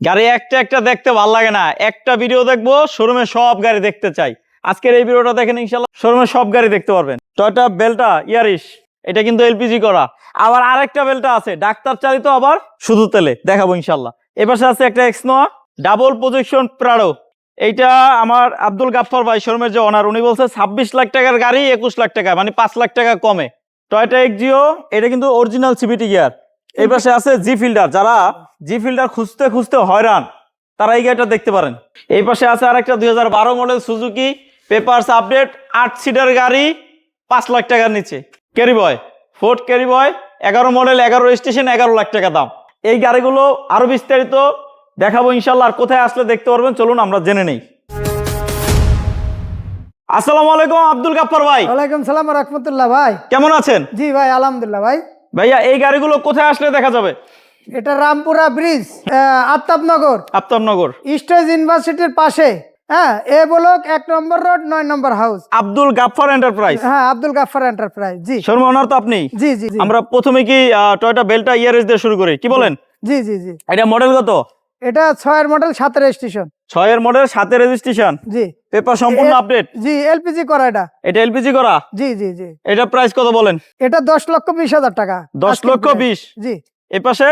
গাড়ি একটা একটা দেখতে ভালো লাগে না, একটা ভিডিও দেখবো শোরুমে সব গাড়ি দেখতে চাই। আজকের এই ভিডিওটা দেখেন, ইনশাল্লাহ শোরুমে সব গাড়ি দেখতে পারবেন। টয়োটা বেলটা ইয়ারিশ, এটা কিন্তু এলপিজি করা। আবার আরেকটা বেলটা আছে ডাক্তার চালিত, আবার শুধু তেলে, দেখাবো ইনশাল্লাহ। এপাশে আছে একটা এক্সনোয়া ডাবল প্রজেকশন প্রাডো। এইটা আমার আব্দুল গাফফার ভাই শোরুমের যে ওনার, উনি বলছে 26 লাখ টাকার গাড়ি 21 লাখ টাকা, মানে 5 লাখ টাকা কমে। টয়োটা এক্সিও, এটা কিন্তু অরিজিনাল সিভিটি গিয়ার। এই পাশে আছে জি ফিল্ডার, যারা জি ফিল্ডার খুঁজতে খুঁজতে হয়রান তারা এই গাড়িটা দেখতে পারেন। এই পাশে আছে আরেকটা 2012 model Suzuki, papers update, 8 seater গাড়ি, 5 লাখ টাকার নিচে। ক্যারি বয়, ফোর্ড ক্যারি বয়, 11 মডেল, 11 রেজিস্ট্রেশন, 11 লাখ টাকা দাম। এই গাড়িগুলো আরো বিস্তারিত দেখাবো ইনশাল্লাহ। আর কোথায় আসলে দেখতে পারবেন চলুন আমরা জেনে নেই। আসসালামু আলাইকুম আব্দুল গাফফার ভাই। ওয়ালাইকুম সালাম ওয়া রাহমাতুল্লাহ। ভাই কেমন আছেন? জি ভাই, আলহামদুলিল্লাহ। ভাই ভাইয়া এই গাড়িগুলো কোথায় আসলে দেখা যাবে? এটা রামপুরা ব্রিজ, আফতাবনগর, আফতাবনগর স্টেজ ইউনিভার্সিটির পাশে। হ্যাঁ, এ ব্লক 1 নম্বর রোড, 9 নম্বর হাউস, আব্দুল গাফফার এন্টারপ্রাইজ। হ্যাঁ, আব্দুল গাফফার এন্টারপ্রাইজ। জি, শোরুম ওনার তো আপনি? জি জি জি। আমরা প্রথমে কি টয়োটা বেলটা ইয়ারিশ দিয়ে শুরু করি, কি বলেন? জি জি জি। এটা মডেল কত? এটা 6 এর মডেল, 7 এর রেজিস্ট্রেশন। 6 এর মডেল, 7 এর রেজিস্ট্রেশন। জি, পেপার সম্পূর্ণ আপডেট। জি, এলপিজি করা এটা। এটা এলপিজি করা? জি জি জি। এটা প্রাইস কত বলেন? এটা 10,20,000 টাকা। 10,20,000। জি। এই পাশে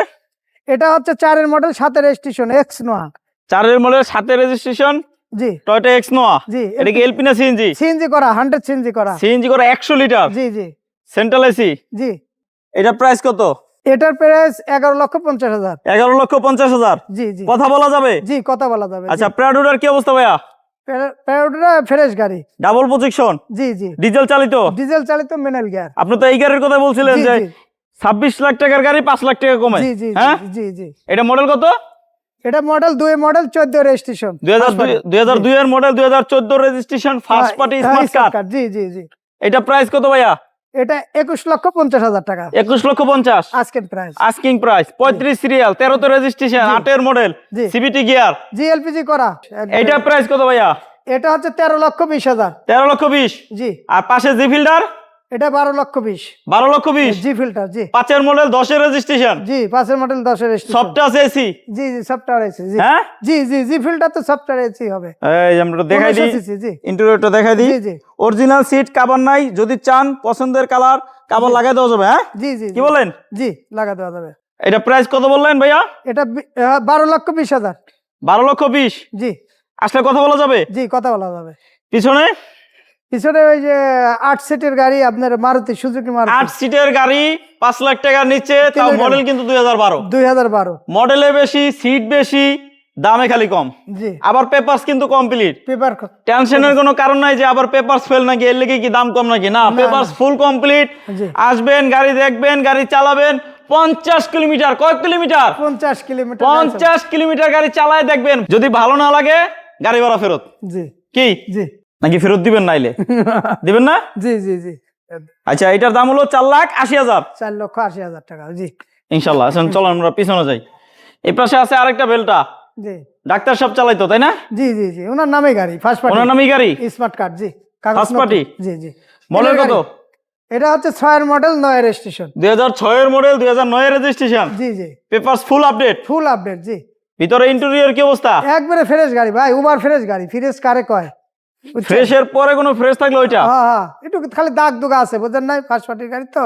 এটা হচ্ছে 4 এর মডেল, 7 এর রেজিস্ট্রেশন, এক্স নোয়া। 4 এর মডেল, 7 এর রেজিস্ট্রেশন, জি, টয়োটা এক্স নোয়া। জি। এটা কি এলপি না সিএনজি? সিএনজি করা, 100 সিএনজি করা। সিএনজি করা 100 লিটার। জি জি সেন্ট্রাল এসি। জি। এটা প্রাইস কত? এটার প্রাইস 11,50,000। 11,50,000। জি জি। কথা বলা যাবে? জি, কথা বলা যাবে। আচ্ছা, প্রাডোর কি অবস্থা ভাইয়া? প্যারাডোরা ফ্রেশ গাড়ি, ডাবল প্রজেকশন, জি জি, ডিজেল চালিত। ডিজেল চালিত ম্যানুয়াল গিয়ার। আপনি তো এই গাড়ির কথা বলছিলেন জি, যে জি। 26 লাখ টাকার গাড়ি 5 লাখ টাকা কমে। জি জি হ্যাঁ, জি জি। এটা মডেল কত? এটা মডেল 2 মডেল, 14 রেজিস্ট্রেশন, 2002 এর model, 2014 registration, first party smart card. জি জি জি। এটা প্রাইস কত ভাইয়া? এটা 21,50,000 টাকা। 21,50,000 আজকের price. Asking price. 35 serial, 13 registration, 8 এর মডেল, জি। CVT gear. জি, এলপিজি করা। এটা প্রাইস কত ভাইয়া? এটা হচ্ছে 13,20,000। 13,20,000। জি। আর পাশে জি ফিল্টার এটা 12,20,000। 12,20,000। জি ফিল্টার। জি। 5 এর মডেল, 10 এর রেজিস্ট্রেশন। জি, 5 এর মডেল, 10 এর রেজিস্ট্রেশন। Soft touch AC. জি জি, সফটওয়্যার এসি। জি হ্যাঁ, জি জি। জি ফিল্টার তো সফটওয়্যার এসি হবে। এই আমরা দেখাই দিই, 1500 জি। ইন্টেরিয়রটা দেখাই দিই। জি জি। অরিজিনাল সিট কভার নাই, যদি চান পছন্দের কালার কভার লাগাই দেওয়া যাবে। হ্যাঁ, জি জি। কি বলেন? জি, লাগা দেওয়া যাবে। এটা প্রাইস কত বললেন ভাইয়া? এটা 12,20,000। 12,20,000। জি আসলে কথা বলা যাবে? জি, কথা বলা যাবে। পিছনে পিছনে ওই যে 8 সিটের গাড়ি, আপনার মারুতি সুজুকি মারুতি। 8 সিটের গাড়ি 5 লাখ টাকার নিচে, তাও তেলের মডেল কিন্তু 2012। 2012। মডেলে বেশি, সিট বেশি, দামে খালি কম। জি। আবার পেপারস কিন্তু কমপ্লিট। পেপার টেনশনের কোনো কারণ নাই যে আবার পেপারস ফেল নাকি, এর লেগে কি দাম কম নাকি। না, পেপারস ফুল কমপ্লিট। জি। আসবেন, গাড়ি দেখবেন, গাড়ি চালাবেন। 50 কিলোমিটার, কয় কিলোমিটার? 50 কিলোমিটার। 50 কিলোমিটার গাড়ি চালায় দেখবেন, যদি ভালো না লাগে গাড়ি ভাড়া ফেরত। জি কি জি। নাকি ফেরত দিবেন? নাইলে দিবেন না? জি জি জি। আচ্ছা, এটার দাম হলো 4,80,000। 4,80,000 টাকা। জি ইনশাল্লাহ। চলো আমরা পিছনে যাই। এই পাশে আছে আরেকটা বেলটা, জি। ডাক্তার সব চালাইতো, তাই না? জি জি জি, ওনার নামে গাড়ি, ফার্স্ট পার্টি। ওনার নামই গাড়ি, স্মার্ট কার্ড। জি, ফার্স্ট পার্টি। জি জি। মডেল কত? এটা হচ্ছে 6 এর মডেল, 9 এর রেজিস্ট্রেশন। 2006 এর মডেল, 2009 এর রেজিস্ট্রেশন। জি জি। Papers full update. Full update. জি। ভিতরে ইন্টেরিয়র কি অবস্থা? একবারে ফ্রেশ গাড়ি ভাই, উবার ফ্রেশ গাড়ি। ফ্রেশ কারে কয়? ফ্রেশ এর পরে কোনো ফ্রেশ থাকলে ওইটা? হ্যাঁ হ্যাঁ, একটু খালি দাগ দুগা আছে, বুঝেন নাই? ফার্স্ট পার্টির গাড়ি তো,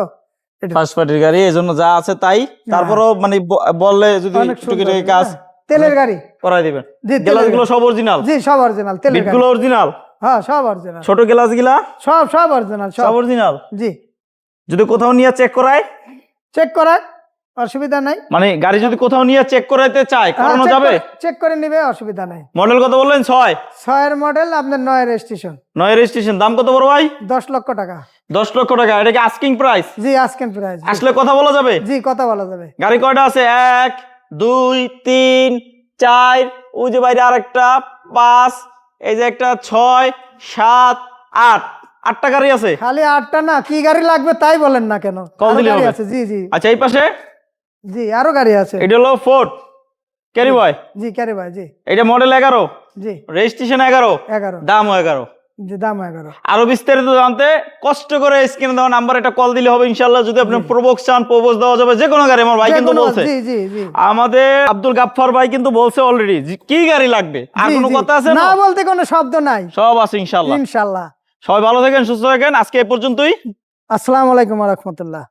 ফার্স্ট পার্টির গাড়ি, এজন্য যা আছে তাই। তারপরও মানে বললে যদি অনেক সুন্দর। টুকিটাকি কাজ তেলের গাড়ি করাই দিবেন। জি, গ্লাসগুলো সব অরিজিনাল? জি, সব অরিজিনাল। তেলের গাড়ি। বিটগুলো অরিজিনাল? হ্যাঁ, সব অরিজিনাল। ছোট গ্লাস গিলা সব অরিজিনাল। সব অরিজিনাল? জি। যদি কোথাও নিয়ে চেক করায়? চেক করা অসুবিধা নাই। মানে গাড়ি যদি কোথাও নিয়ে চেক করাইতে চায়, করানো যাবে? চেক করে নিবে, অসুবিধা নাই। মডেল কত বললেন? 6 এর মডেল, আপনার 9 এর রেজিস্ট্রেশন। 9 রেজিস্ট্রেশন। দাম কত বড় ভাই? 10 লক্ষ টাকা। 10 লক্ষ টাকা। এটা কি আস্কিং প্রাইস? জি, আজকের প্রাইস। আসলে কথা বলা যাবে? জি, কথা বলা যাবে। গাড়ি কয়টা আছে? 1 2 3 4, ওই যে বাইরে আরেকটা 5, এই যে একটা 6 7 8, 8টা গাড়ি আছে। খালি 8টা না, কি গাড়ি লাগবে তাই বলেন না কেন, আরো গাড়ি আছে। জি জি। আচ্ছা, এই পাশে জি, আরো গাড়ি আছে। এটা হলো ফোর্ড ক্যারি বয়। জি, ক্যারি ভাই। জি। এটা মডেল 11, জি, রেজিস্ট্রেশন 11, 11। দামও 11। জি দাম 11। আরো বিস্তারিত জানতে কষ্ট করে স্ক্রিনে দেওয়া নাম্বার একটা কল দিলে হবে ইনশাআল্লাহ। যদি আপনি প্রবোক চান, প্রবোজ দেওয়া যাবে, যে কোনো গাড়ি। আমার ভাই কিন্তু বলছে, জি জি জি আমাদের আব্দুল গাফফার ভাই কিন্তু বলছে অলরেডি কি গাড়ি লাগবে। আর জি, কোনো জি। কথা আছে না না? বলতে কোনো শব্দ নাই। সব আছে ইনশাআল্লাহ। ইনশাআল্লাহ। সবাই ভালো থাকেন, সুস্থ থাকেন। আজকে এই পর্যন্তই। আসসালামু আলাইকুম ওয়া রাহমাতুল্লাহ।